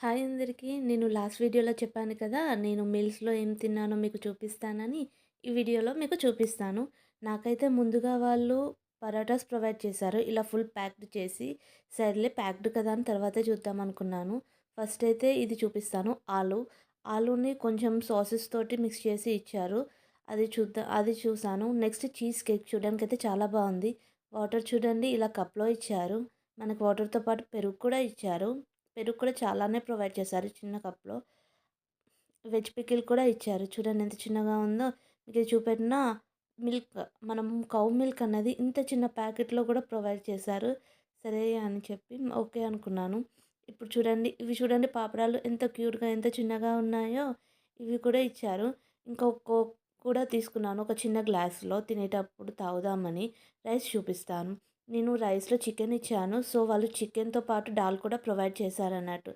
Hi అందరికీ. నేను last వీడియోలో చెప్పాను కదా! నేను మీల్స్‌లో ఏం తిన్నానో మీకు చూపిస్తానని. ఈ వీడియోలో మీకు చూపిస్తాను. నాకైతే ముందుగా వాళ్ళు పరాటాస్ ప్రొవైడ్ చేశారు. ఇలా ఫుల్ ప్యాక్డ్ చేసి, సర్లే ప్యాక్డ్ కదా అని తర్వాతే చూద్దాం అనుకున్నాను. ఫస్ట్ అయితే ఇది చూపిస్తాను. ఆలూని కొంచెం సాసెస్ తోటి మిక్స్ చేసి ఇచ్చారు. అది చూసాను. నెక్స్ట్ చీజ్ కేక్ చూడడానికైతే చాలా బావుంది. వాటర్ చూడండి ఇలా కప్‌లో ఇచ్చారు. మనకు వాటర్‌తో పాటు పెరుగు కూడా ఇచ్చారు. పెరుగు కూడా చాలానే ప్రొవైడ్ చేశారు చిన్న కప్‌లో. వెజ్ పికిల్ కూడా ఇచ్చారు. చూడండి ఎంత చిన్నగా ఉందో. మీకు చూపెట్టిన మిల్క్ మనం కౌ మిల్క్ అన్నది ఇంత చిన్న ప్యాకెట్‌లో కూడా ప్రొవైడ్ చేశారు. సరే అని చెప్పి ఓకే అనుకున్నాను. ఇప్పుడు చూడండి ఇవి చూడండి పాపడాలు ఎంత క్యూట్‌గా ఎంత చిన్నగా ఉన్నాయో. ఇవి కూడా ఇచ్చారు. ఇంకా కోక్ కూడా తీసుకున్నాను ఒక చిన్న గ్లాస్‌లో తినేటప్పుడు తాగుదామని. రైస్ చూపిస్తాను. నేను రైస్‌లో చికెన్ ఇచ్చాను. సో, వాళ్ళు చికెన్‌తో పాటు దాల్ కూడా ప్రొవైడ్ చేశారన్నట్టు.